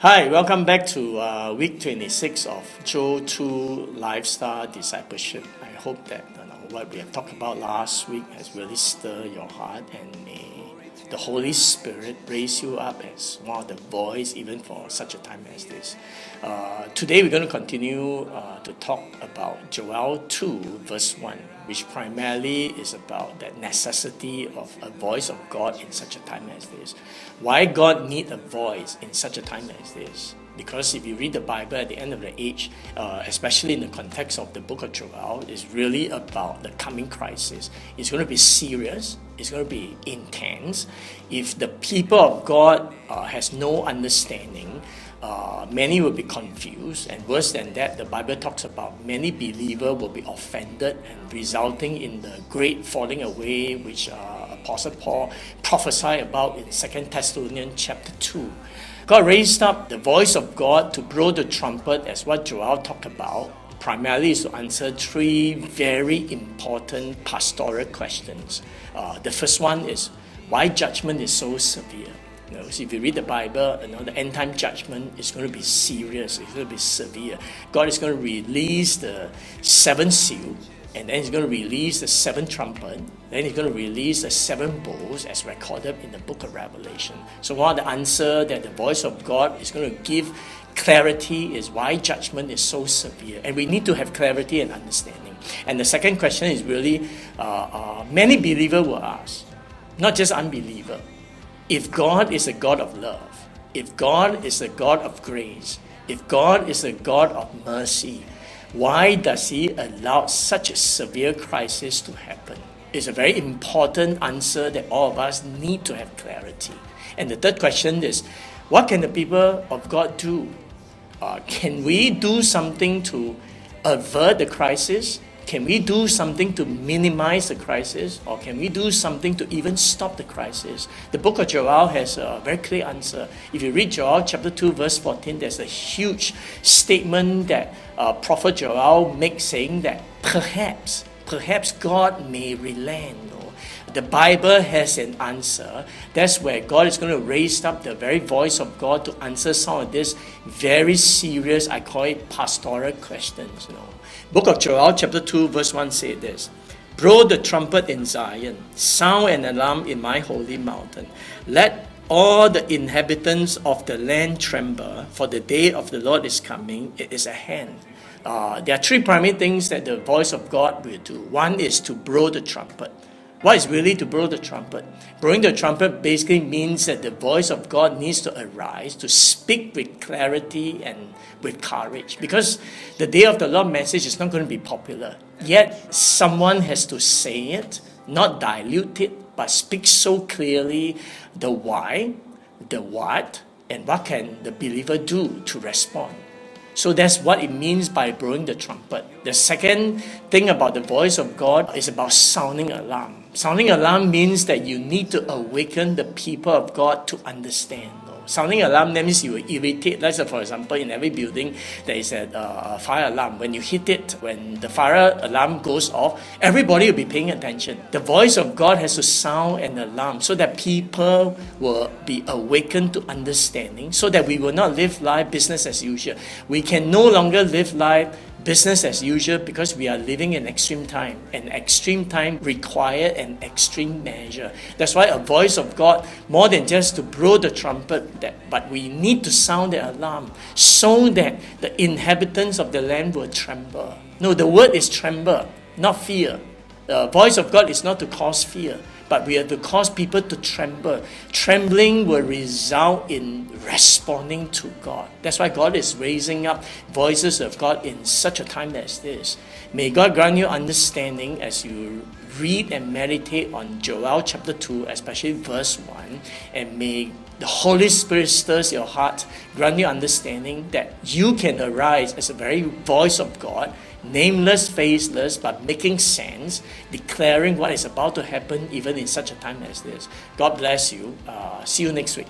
Hi, welcome back to week 26 of J2L Lifestyle Discipleship. I hope that what we have talked about last week has really stirred your heart, and may the Holy Spirit raise you up as one of the voice even for such a time as this. Today we're going to continue to talk about Joel 2 verse 1, which primarily is about that necessity of a voice of God in such a time as this. Why God need a voice in such a time as this? Because if you read the Bible at the end of the age, especially in the context of the book of Joel, it's really about the coming crisis. It's going to be serious. It's going to be intense. If the people of God has no understanding, many will be confused, and worse than that, the Bible talks about many believers will be offended and resulting in the great falling away, which Apostle Paul prophesied about in 2 Thessalonians chapter 2. God raised up the voice of God to blow the trumpet, as what Joel talked about. Primarily is to answer three very important pastoral questions. The first one is why judgment is so severe. So if you read the Bible, the end time judgment is going to be serious. It's going to be severe. God is going to release the seventh seal, and then He's going to release the seventh trumpet. Then He's going to release the seven bowls as recorded in the book of Revelation. So one of the answers that the voice of God is going to give clarity is why judgment is so severe. And we need to have clarity and understanding. And the second question is really, many believers will ask, not just unbelievers, if God is a God of love, if God is a God of grace, if God is a God of mercy, why does He allow such a severe crisis to happen? It's a very important answer that all of us need to have clarity. And the third question is, what can the people of God do? Can we do something to avert the crisis? Can we do something to minimize the crisis? Or can we do something to even stop the crisis? The book of Joel has a very clear answer. If you read Joel chapter 2 verse 14, there's a huge statement that Prophet Joel makes, saying that perhaps God may relent. The Bible has an answer. That's where God is going to raise up the very voice of God to answer some of these very serious, I call it pastoral questions. Book of Joel chapter 2 verse 1 says this: blow the trumpet in Zion, sound an alarm in my holy mountain. Let all the inhabitants of the land tremble, for the day of the Lord is coming, it is at hand. There are three primary things that the voice of God will do. One is to blow the trumpet. What is really to blow the trumpet? Blowing the trumpet basically means that the voice of God needs to arise, to speak with clarity and with courage. Because the day of the Lord message is not going to be popular. Yet someone has to say it, not dilute it, but speak so clearly the why, the what, and what can the believer do to respond. So that's what it means by blowing the trumpet. The second thing about the voice of God is about sounding alarm. Sounding alarm means that you need to awaken the people of God to understand. Sounding alarm, that means you will irritate. Let's say, for example, in every building, there is a fire alarm. When you hit it, when the fire alarm goes off, everybody will be paying attention. The voice of God has to sound an alarm so that people will be awakened to understanding, so that we will not live life business as usual. We can no longer live life business as usual because we are living in extreme time, and extreme time require an extreme measure. That's why a voice of God, more than just to blow the trumpet, but we need to sound the alarm so that the inhabitants of the land will tremble. No, the word is tremble, not fear. The voice of God is not to cause fear, but we have to cause people to tremble. Trembling will result in responding to God. That's why God is raising up voices of God in such a time as this. May God grant you understanding as you read and meditate on Joel chapter 2, especially verse 1, and may the Holy Spirit stirs your heart, grant you understanding that you can arise as a very voice of God, nameless, faceless, but making sense, declaring what is about to happen even in such a time as this. God bless you. See you next week.